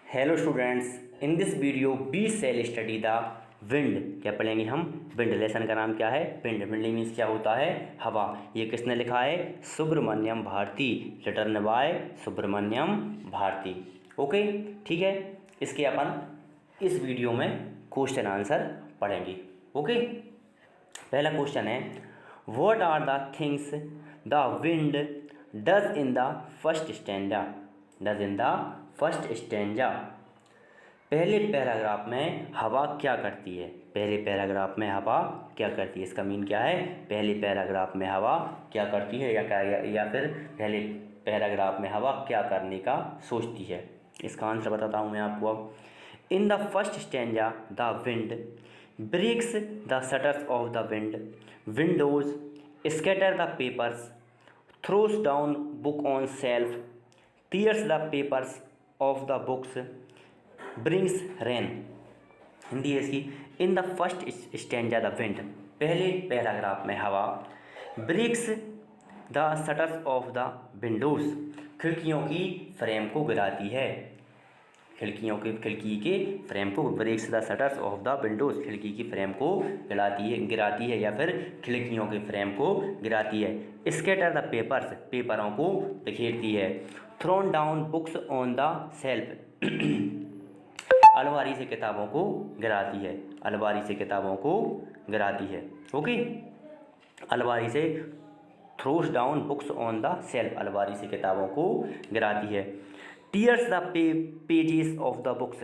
Hello students, in this video we shall study the wind. क्या पढ़ेंगे हम? Wind. Lesson का नाम क्या है? विंड। विंड मीन्स क्या होता है? हवा। ये किसने लिखा है? Subramania Bharati. Written by Subramania Bharati. Okay, ठीक है। इसके अपन इस वीडियो में क्वेश्चन आंसर पढ़ेंगे। ओके, पहला क्वेश्चन है, what are the things the wind does in the first stanza? Does in the first stanza. पहले पैराग्राफ में हवा क्या करती है? पहले पैराग्राफ में हवा क्या करती है? इसका मीन क्या है? पहले पैराग्राफ में हवा क्या करती है, या फिर पहले पैराग्राफ में हवा क्या करने का सोचती है? इसका आंसर बताता हूँ मैं आपको अब। In the first stanza the wind breaks the shutters of the windows, scatter the papers, throws down book on shelf, tears the papers of the books, brings rain। Hindi है इसकी। In the first stanza the wind, पहले paragraph में हवा, breaks the shutters of the windows, खिड़कियों की frame को गिराती है। खिड़की के फ्रेम को, breaks the shutters of the windows, खिड़की की फ्रेम को गिराती है या फिर खिड़कियों के फ्रेम को गिराती है। स्कैटर द पेपर्स, पेपरों को बिखेरती है। Thrown down books on the shelf, अलमारी से किताबों को गिराती है। अलमारी से किताबों को गिराती है। ओके, अलमारी से, throws down books on the shelf, अलमारी से किताबों को गिराती है। Tears the pages of the books,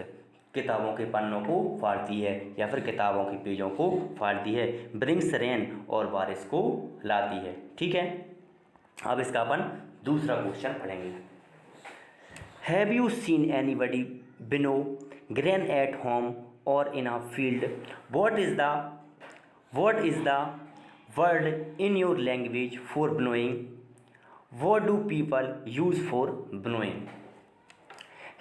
किताबों के पन्नों को फाड़ती है या फिर किताबों के पेजों को फाड़ती है। ब्रिंग्स रेन, और बारिश को लाती है। ठीक है, अब इसका अपन दूसरा क्वेश्चन पढ़ेंगे। Have you seen anybody winnow grain at home or in a field? What is the word in your language for blowing? What do people use for blowing?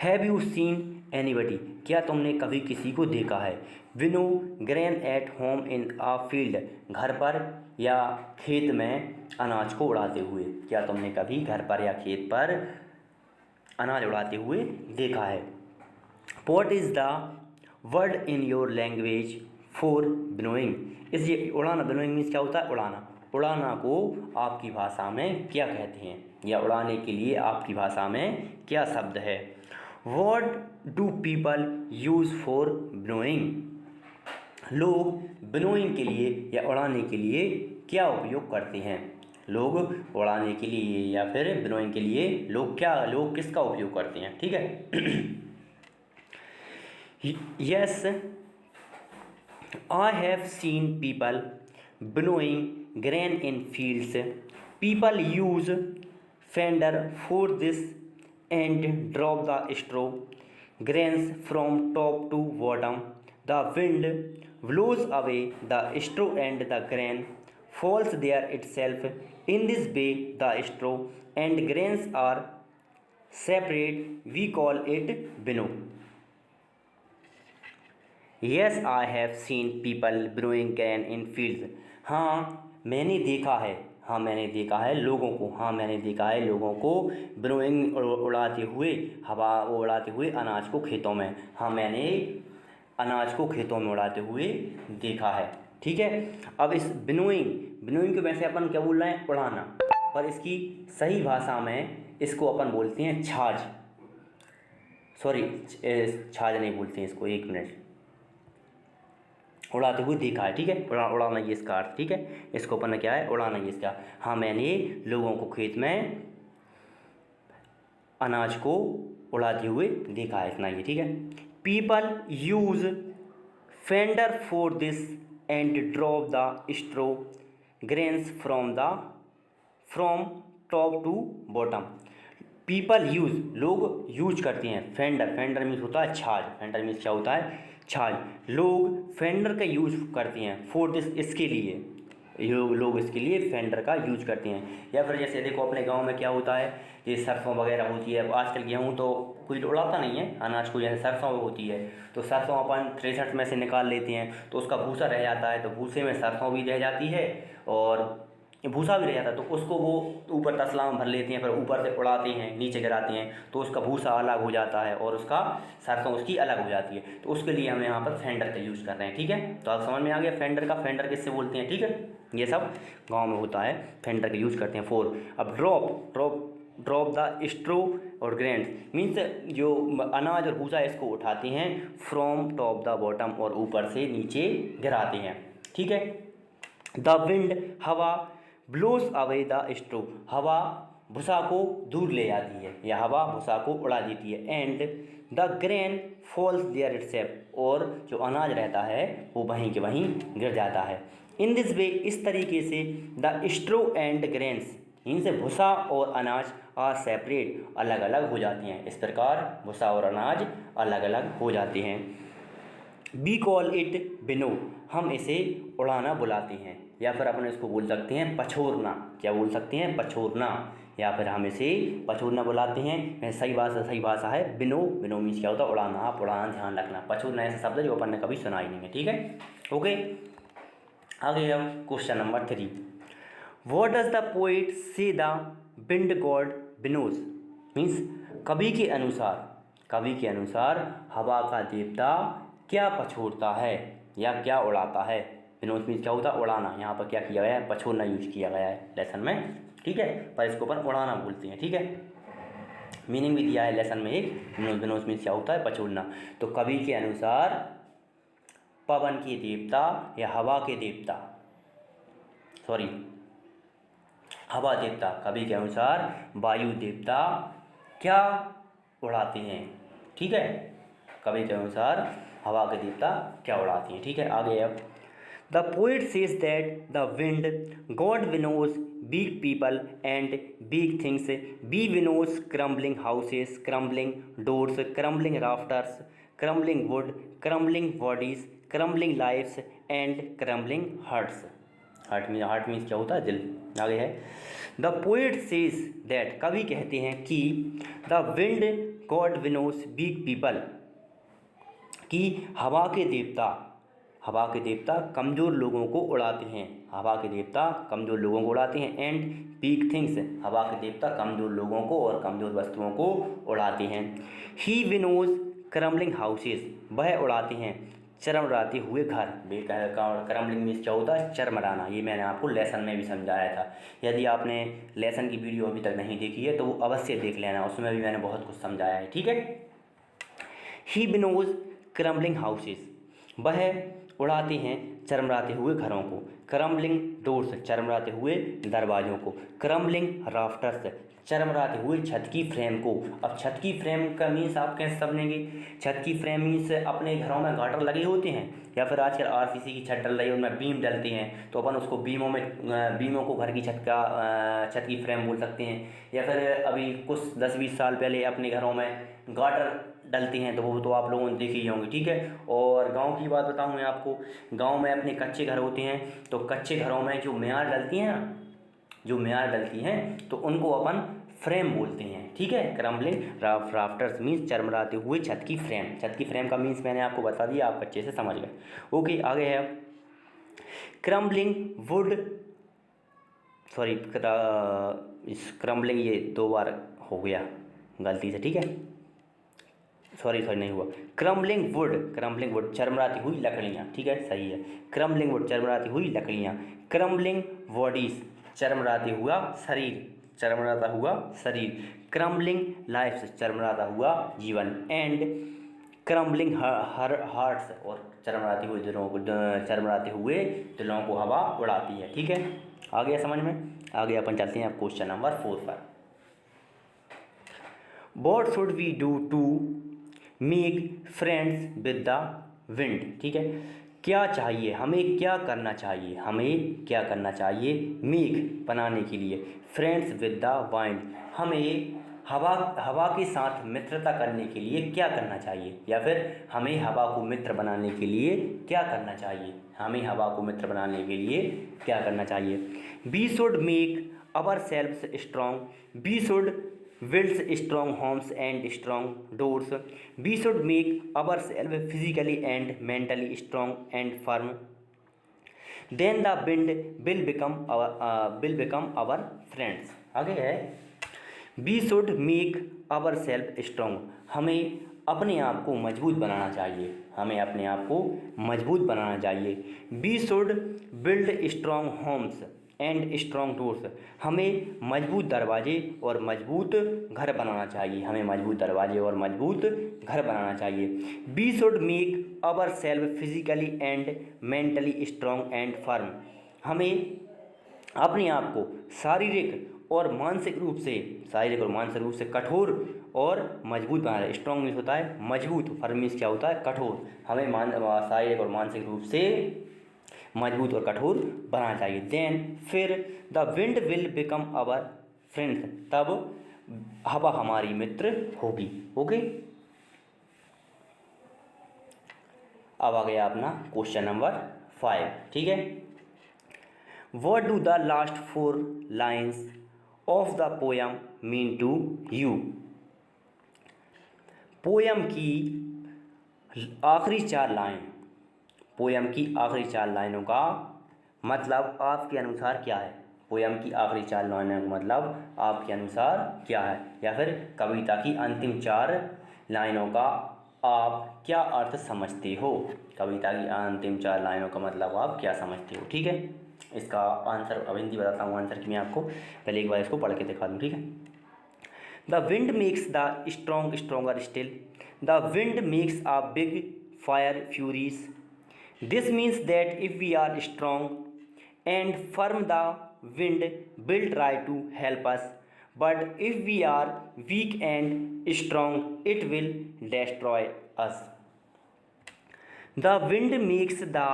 Have you seen anybody, क्या तुमने कभी किसी को देखा है? Winnow grain at home in a field, घर पर या खेत में अनाज को उड़ाते हुए। क्या तुमने कभी घर पर या खेत पर अनाज उड़ाते हुए देखा है? What is the word in your language for winnowing? इस ये उड़ाना, बिनोइंग मीन्स क्या होता है? उड़ाना। उड़ाना को आपकी भाषा में क्या कहते हैं, या उड़ाने के लिए आपकी भाषा में क्या शब्द है? What do people use for winnowing? लोग बिनोइंग के लिए या उड़ाने के लिए क्या उपयोग करते हैं? लोग उड़ाने के लिए या फिर बिनोइंग के लिए लोग किसका उपयोग करते हैं? ठीक है। Yes, I have seen people winnowing grain in fields. People use fender for this and drop the straw grains from top to bottom. The wind blows away the straw and the grain falls there itself. In this way the straw and grains are separate. We call it winnow. Yes, I have seen people blowing grain in fields. हाँ मैंने देखा है, मैंने देखा है लोगों को blowing, उड़ाते हुए, हवा उड़ाते हुए अनाज को खेतों में। हाँ, मैंने अनाज को खेतों में उड़ाते हुए देखा है। ठीक है, अब इस बिनोइंग को वैसे अपन क्या बोल रहे हैं? उड़ाना, पर इसकी सही भाषा में इसको अपन बोलते हैं छाछ। सॉरी, छाछ नहीं बोलते हैं इसको, एक मिनट। उड़ाते हुए देखा है। ठीक है, उड़ाना ये इसका अर्थ। ठीक है, इसको अपन क्या है? उड़ाना ये इसका। हाँ, मैंने लोगों को खेत में अनाज को उड़ाते हुए देखा है, इतना ही। ठीक है, people use fender for this and drop the straw grains from top to bottom. People use, लोग यूज करते हैं। फेंडर मीन्स होता है छाछ। फेंडर मीन्स क्या होता है? छाछ। लोग फेंडर का यूज करते हैं, फॉर दिस, इसके लिए। लोग इसके लिए फेंडर का यूज करते हैं। या फिर जैसे देखो अपने गांव में क्या होता है, ये सरसों वगैरह होती है। आजकल गेहूँ तो कोई उड़ाता नहीं है अनाज को, जैसे सरसों होती है तो सरसों अपन थ्रेसर में से निकाल लेते हैं, तो उसका भूसा रह जाता है, तो भूसे में सरसों भी रह जाती है और भूसा भी रह जाता है तो उसको वो ऊपर तसला में भर लेते हैं, फिर ऊपर से उड़ाते हैं, नीचे गिराते हैं, तो उसका भूसा अलग हो जाता है और उसका सरसों उसकी अलग हो जाती है। तो उसके लिए हम यहाँ पर फेंडर का यूज़ कर रहे हैं। ठीक है, तो आप समझ में आ गया फेंडर का, फेंडर किससे बोलते हैं। ठीक है, ये सब गाँव में होता है, फेंडर का यूज़ करते हैं। 4, अब ड्रॉप द स्ट्रो और ग्रेन्स, मीन्स जो अनाज और भूसा इसको उठाते हैं फ्रॉम टॉप द बॉटम, और ऊपर से नीचे गिराते हैं। ठीक है, द विंड, हवा, ब्लोस अवे द स्ट्रो, हवा भूसा को दूर ले जाती है या हवा भूसा को उड़ा देती है। And the grain falls there itself, और जो अनाज रहता है वो वहीं के वहीं गिर जाता है। इन दिस वे, इस तरीके से द स्ट्रो एंड ग्रेन्स, इनसे भूसा और अनाज आर सेपरेट, अलग अलग हो जाते हैं। इस प्रकार भूसा और अनाज अलग अलग हो जाते हैं। वी कॉल इट बिनो, हम इसे उड़ाना बुलाते हैं, या फिर अपन इसको बोल सकते हैं पछोरना। क्या बोल सकते हैं? पछोरना, या फिर हम इसे पछोरना बुलाते हैं। सही भाषा है बिनो। बिनो मीन्स क्या होता है? उड़ाना। आप उड़ाना ध्यान रखना। पछोरना ऐसा शब्द है जो अपन ने कभी सुना ही नहीं है। ठीक है, ओके। आगे हम question number 3, what does the poet से द विंड गॉड बिनोज, मीन्स कवि के अनुसार हवा का देवता क्या पछोड़ता है या क्या उड़ाता है। बिनोज मीन्स क्या होता है? उड़ाना। यहाँ पर क्या किया गया है? पछोड़ना यूज किया गया है लेसन में। ठीक है, पर इसको अपन उड़ाना बोलते हैं। ठीक है, मीनिंग भी दिया है लेसन में एक। बिनोज मीन्स क्या होता है? पछोड़ना। तो कवि के अनुसार पवन के देवता या हवा के देवता, हवा देवता, कवि के अनुसार वायु देवता क्या उड़ाते हैं। ठीक है, कवि के अनुसार हवा के देवता क्या उड़ाते हैं। ठीक है, आगे अब the poet says that the wind god winnows big people and big things, be winnows crumbling houses, crumbling doors, crumbling rafters, crumbling wood, crumbling bodies, crumbling lifes and crumbling hearts. Heart means क्या होता है? दिल। आगे है the poet says that, कवि कहते हैं कि the wind god winnows big people, कि हवा के देवता कमज़ोर लोगों को उड़ाते हैं। हवा के देवता कमज़ोर लोगों को उड़ाते हैं। एंड बिग थिंग्स, हवा के देवता कमज़ोर लोगों को और कमज़ोर वस्तुओं को उड़ाते हैं। ही विनोज क्रम्बलिंग हाउसेस, वह उड़ाते हैं चरमराते हुए घर। क्रम्बलिंग मीन्स क्या होता है? चरमराना। ये मैंने आपको लेसन में भी समझाया था। यदि आपने लेसन की वीडियो अभी तक नहीं देखी है तो वो अवश्य देख लेना, उसमें भी मैंने बहुत कुछ समझाया है। ठीक है, ही विनोज क्रम्बलिंग हाउसेस, वह उड़ाते हैं चरमराते हुए घरों को। क्रम्बलिंग डोर्स, चरमराते हुए दरवाज़ों को। क्रम्बलिंग राफ्टर्स, चरमराते हुए छत की फ्रेम को। अब छत की फ्रेम का मीन्स आप कैसे समझेंगे? छत की फ्रेम मीन्स अपने घरों में गाटर लगे होते हैं, या फिर आजकल आरसीसी की छत डल रही है उनमें बीम डलते हैं, तो अपन उसको बीमों को घर की छत की फ्रेम बोल सकते हैं। या फिर अभी कुछ 10-20 साल पहले अपने घरों में गाटर डलते हैं, तो वो तो आप लोगों ने देखी होंगी। ठीक है, और गांव की बात बताऊं मैं आपको, गांव में अपने कच्चे घर होते हैं, तो कच्चे घरों में जो मियार डलती हैं ना, जो मियार डलती हैं तो उनको अपन फ्रेम बोलते हैं। ठीक है, क्रम्बलिंग राफ्टर्स मीन्स चरमराते हुए छत की फ्रेम। छत की फ्रेम का मीन्स मैंने आपको बता दिया, आप अच्छे से समझ गए। ओके, आगे है क्रम्बलिंग वुड, इस क्रम्बलिंग ये 2 बार हो गया गलती से। ठीक है, सॉरी नहीं हुआ। क्रम्बलिंग वुड चरमराती हुई लकड़ियाँ। ठीक है, सही है। क्रम्बलिंग वुड चरमराती हुई लकड़ियाँ। क्रम्बलिंग बॉडीज, चरमराता हुआ शरीर। क्रम्बलिंग लाइफ्स, चरमराता हुआ जीवन। एंड क्रम्बलिंग हार्ट्स, और चरमराते हुए दिलों को हवा उड़ाती है। ठीक है, आ गया समझ में? आगे अपन चलते हैं अब क्वेश्चन नंबर 4 पर। What should we do to make friends with the wind? ठीक है, क्या चाहिए हमें, क्या करना चाहिए मेक बनाने के लिए, फ्रेंड्स विद द वाइंड, हमें हवा के साथ मित्रता करने के लिए क्या करना चाहिए, या फिर हमें हवा को मित्र बनाने के लिए क्या करना चाहिए। We should make ourselves strong, we should builds strong homes and strong doors. We should make ourselves physically and mentally strong and firm. Then the wind will become our friends. आगे है we should make ourself strong, हमें अपने आप को मजबूत बनाना चाहिए, हमें अपने आप को मजबूत बनाना चाहिए। We should build strong homes and strong doors, हमें मजबूत दरवाजे और मजबूत घर बनाना चाहिए, हमें मजबूत दरवाजे और मजबूत घर बनाना चाहिए। We should make ourself physically and mentally strong and firm, हमें अपने आप को शारीरिक और मानसिक रूप से कठोर और मजबूत बनाना है। स्ट्रॉन्ग मीन्स होता है मजबूत, फर्म मीन्स क्या होता है कठोर, हमें शारीरिक और मानसिक रूप से मजबूत और कठोर बनाना चाहिए। देन फिर the wind will become our friends, तब हवा हमारी मित्र होगी। ओके, अब आ गया अपना क्वेश्चन नंबर 5। ठीक है, what do the last 4 lines of the poem mean to you. Poem की आखिरी 4 लाइन, पोयम की आखिरी 4 लाइनों का मतलब आपके अनुसार क्या है। पोयम की आखिरी 4 लाइनों का मतलब आपके अनुसार क्या है, या फिर कविता की अंतिम 4 लाइनों का आप क्या अर्थ समझते हो। कविता की अंतिम 4 लाइनों का मतलब आप क्या समझते हो। ठीक है, इसका आंसर अब हिंदी बताता हूँ आंसर कि मैं आपको, पहले एक बार इसको पढ़ के दिखा दूँ। ठीक है, the wind makes the strong stronger still, the wind makes a big fire furies, this means that if we are strong and firm the wind will try to help us, but if we are weak and strong it will destroy us. The wind makes the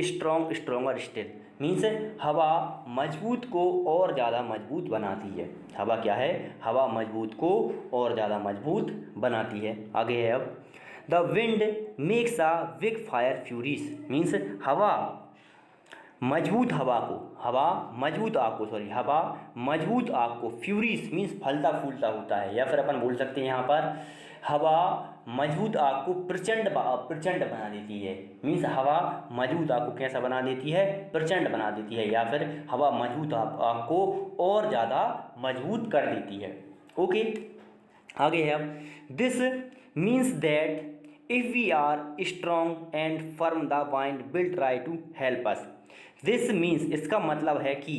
strong stronger still means हवा मजबूत को और ज़्यादा मजबूत बनाती है। हवा क्या है, हवा मजबूत को और ज़्यादा मजबूत बनाती है। आगे है अब the wind makes a big fire Furies means हवा मजबूत आग को फ्यूरीज मीन्स फलता फूलता होता है, या फिर अपन बोल सकते हैं यहाँ पर हवा मजबूत आग को प्रचंड बना देती है। मीन्स हवा मजबूत आग को कैसा बना देती है, प्रचंड बना देती है, या फिर हवा मजबूत आग को और ज़्यादा मजबूत कर देती है। ओके, आगे है अब this means that if we are strong and firm the wind will try to help us. This means इसका मतलब है कि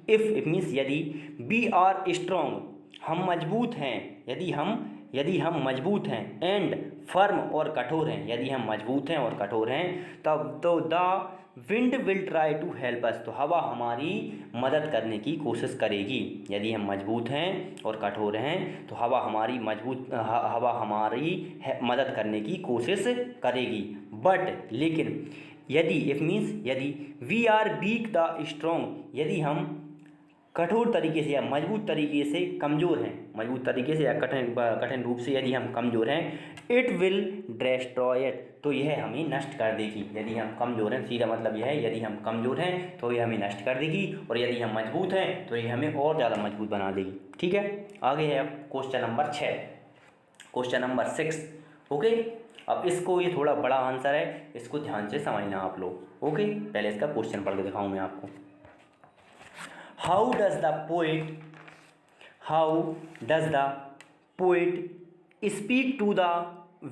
इफ़ मीन्स यदि, वी आर स्ट्रॉन्ग हम मजबूत हैं, यदि हम मजबूत हैं, एंड फर्म और कठोर हैं, यदि हम मजबूत हैं और कठोर हैं, तब तो the wind will try to help us, तो हवा हमारी मदद करने की कोशिश करेगी। यदि हम मजबूत हैं और कठोर हैं तो हवा हमारी मदद करने की कोशिश करेगी। बट लेकिन यदि, इफ मीन्स यदि, we are weak the strong, यदि हम कठोर तरीके से या मजबूत तरीके से कमज़ोर हैं, मजबूत तरीके से या कठिन रूप से यदि हम कमज़ोर हैं, इट विल डिस्ट्रॉय इट, तो यह हमें नष्ट कर देगी। यदि हम कमज़ोर हैं, सीधा मतलब यह है, यदि हम कमज़ोर हैं तो यह हमें नष्ट कर देगी, और यदि हम मजबूत हैं तो यह हमें और ज़्यादा मजबूत बना देगी। ठीक है, आगे है अब question number 6, question number 6। Okay, अब इसको, ये थोड़ा बड़ा आंसर है, इसको ध्यान से समझना आप लोग। ओके, पहले इसका क्वेश्चन पढ़ के दिखाऊँ मैं आपको। How does the poet speak to the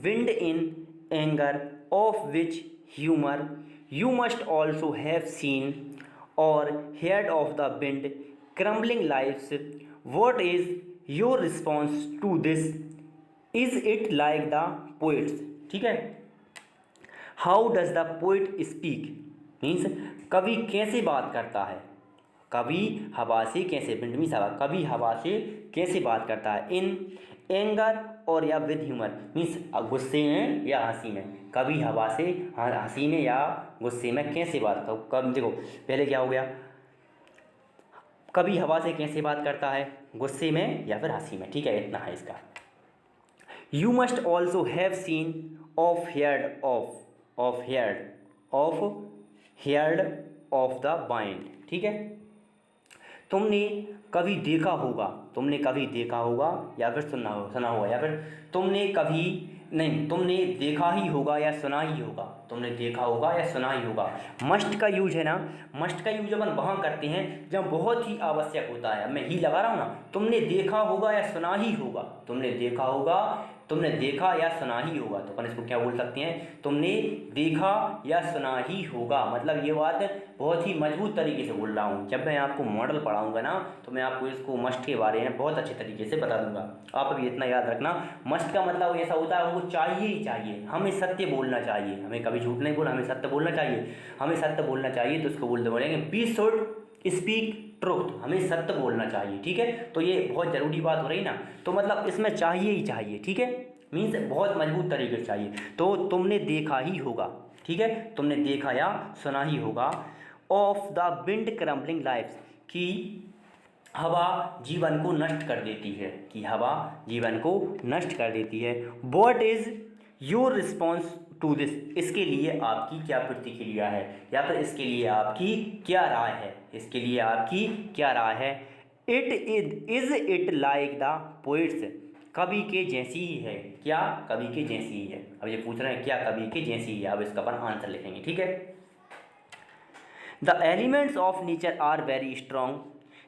wind in anger, of which humour you must also have seen or heard of the wind crumbling lifes, what is your response to this, is it like the poets. ठीक है, how does the poet speak means कवि कैसे बात करता है, कवि हवा से कैसे, विंड मीन्स हवा, कवि हवा से कैसे बात करता है, इन एंगर और या विद ह्यूमर मीन्स गुस्से में या हंसी में, कवि हवा से हंसी में या गुस्से में कैसे बात करता है। कब देखो पहले क्या हो गया, कवि हवा से कैसे बात करता है, गुस्से में या फिर हंसी में। ठीक है, इतना है इसका। You must also have scene of heard of the wind. ठीक है, तुमने कभी देखा होगा या फिर सुना होगा, या फिर तुमने कभी नहीं, तुमने देखा ही होगा या सुना ही होगा, तुमने देखा होगा या सुना ही होगा। मस्ट का यूज है ना, मस्ट का यूज अपन वहाँ करते हैं जब बहुत ही आवश्यक होता है। मैं ही लगा रहा हूँ ना, तुमने देखा होगा या सुना ही होगा, तुमने देखा होगा, तुमने देखा या सुना ही होगा, तो अपन इसको क्या बोल सकते हैं, तुमने देखा या सुना ही होगा। मतलब ये बात बहुत ही मजबूत तरीके से बोल रहा हूँ। जब मैं आपको मॉडल पढ़ाऊँगा ना, तो मैं आपको इसको मस्ट के बारे में बहुत अच्छे तरीके से बता दूंगा। आप अभी इतना याद रखना, मस्ट का मतलब ऐसा होता है हमको चाहिए ही चाहिए, हमें सत्य बोलना चाहिए, हमें कभी झूठ नहीं बोलना, हमें सत्य बोलना चाहिए, हमें सत्य बोलना चाहिए। तो इसको बोलेंगे बी शुड स्पीक ट्रुथ, हमें सत्य बोलना चाहिए। ठीक है, तो ये बहुत ज़रूरी बात हो रही ना, तो मतलब इसमें चाहिए ही चाहिए। ठीक है, मीन्स बहुत मजबूत तरीके से चाहिए। तो तुमने देखा ही होगा, ठीक है, तुमने देखा या सुना ही होगा। Of the wind crumbling lives, कि हवा जीवन को नष्ट कर देती है, कि हवा जीवन को नष्ट कर देती है। What is your response to this, इसके लिए आपकी क्या प्रतिक्रिया है, या फिर इसके लिए आपकी क्या राय है, इसके लिए आपकी क्या राय है। Is it like the poets, कवि के जैसी ही है, क्या कवि के जैसी ही है। अब ये पूछ रहे हैं क्या कवि के जैसी ही है, अब इसका अपन आंसर लिखेंगे। ठीक है, the elements of nature are very strong,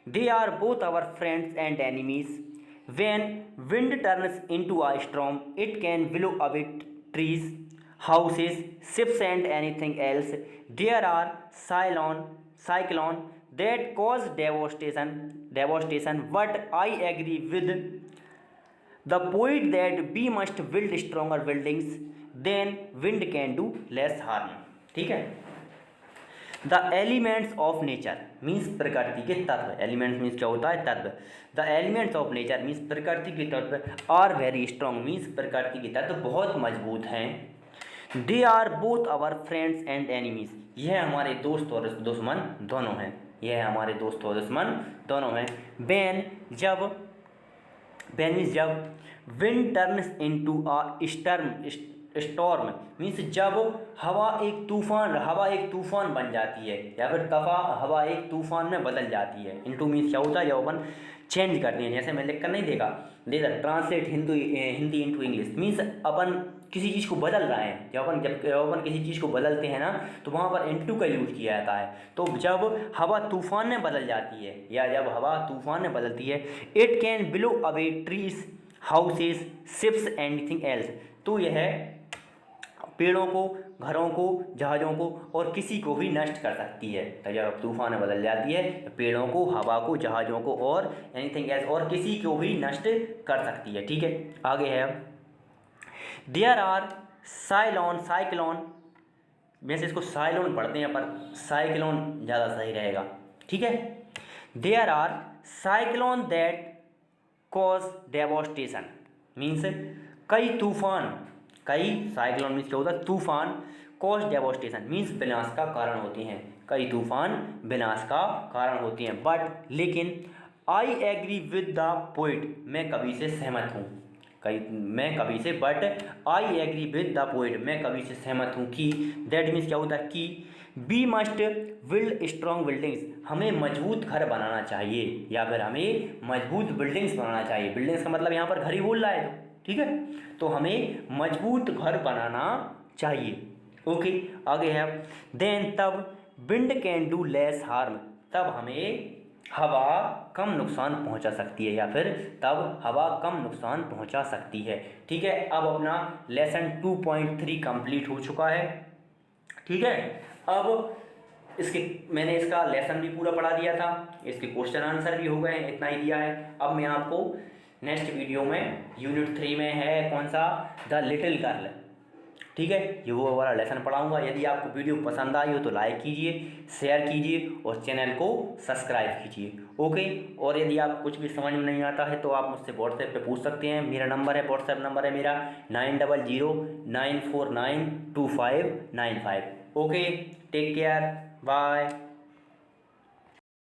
they are both our friends and enemies. When wind turns into a storm, it can blow away trees, houses, ships, and anything else. There are cyclone that cause devastation. But I agree with the poet that we must build stronger buildings. Then wind can do less harm. ठीक है, the elements of nature means प्रकृति के तत्व, elements means क्या होता है, तत्व। The elements of nature means प्रकृति के तत्व, आर वेरी स्ट्रॉन्ग मीन्स प्रकृति के तत्व बहुत मजबूत हैं। They are both our friends and enemies, यह हमारे दोस्त और दुश्मन दोनों हैं, यह हमारे दोस्त और दुश्मन दोनों हैं। बैन मीन्स जब, wind turns into a storm means जब हवा एक तूफान बन जाती है, या फिर हवा एक तूफान में बदल जाती है। इनटू मीन्स क्या होता है, जब अपन चेंज करते हैं, जैसे मैं लिख कर नहीं देगा translate Hindi into English means अपन किसी चीज़ को बदल रहे हैं। जब अपन किसी चीज़ को बदलते हैं ना, तो वहाँ पर इनटू का यूज किया जाता है। तो जब हवा तूफान में बदल जाती है, या जब हवा तूफान में बदलती है, it can blow away trees, houses, ships, anything else, तो यह पेड़ों को, घरों को, जहाज़ों को और किसी को भी नष्ट कर सकती है। तो जब तूफान में बदल जाती है, तो पेड़ों को, हवा को, जहाज़ों को और एनीथिंग एल्स और किसी को भी नष्ट कर सकती है। ठीक है, आगे है अब, देयर आर साइक्लोन, वैसे इसको साइलोन पढ़ते हैं पर साइक्लोन ज़्यादा सही रहेगा। ठीक है, there are cyclone that cause devastation means कई साइक्लोन मीन्स क्या होता है, तूफान, कॉज डेवोस्टेशन मीन्स विनाश का कारण होते हैं, कई तूफान विनाश का कारण होते हैं। बट लेकिन I agree with the poet, मैं कवि से सहमत हूँ, but I agree with the poet, मैं कवि से सहमत हूँ कि, दैट मीन्स क्या होता है कि, we must build strong buildings, हमें मजबूत घर बनाना चाहिए, या फिर हमें मजबूत बिल्डिंग्स बनाना चाहिए। बिल्डिंग्स का मतलब यहाँ पर घर ही बोल रहा है, तो ठीक है, तो हमें मजबूत घर बनाना चाहिए। ओके, आगे है, देन तब wind can do less harm, तब हमें हवा कम नुकसान पहुंचा सकती है, या फिर तब हवा कम नुकसान पहुंचा सकती है। ठीक है, अब अपना लेसन 2.3 कंप्लीट हो चुका है। ठीक है, अब मैंने इसका लेसन भी पूरा पढ़ा दिया था, इसके क्वेश्चन आंसर भी हो गए हैं, इतना ही दिया है। अब मैं आपको नेक्स्ट वीडियो में यूनिट 3 में है कौन सा, द लिटिल गर्ल, ठीक है, ये वो वाला लेसन पढ़ाऊंगा। यदि आपको वीडियो पसंद आई हो तो लाइक कीजिए, शेयर कीजिए और चैनल को सब्सक्राइब कीजिए। ओके, और यदि आप कुछ भी समझ में नहीं आता है तो आप मुझसे व्हाट्सएप पे पूछ सकते हैं। मेरा नंबर है, व्हाट्सएप नंबर है मेरा 9009492595। Okay, take care, bye.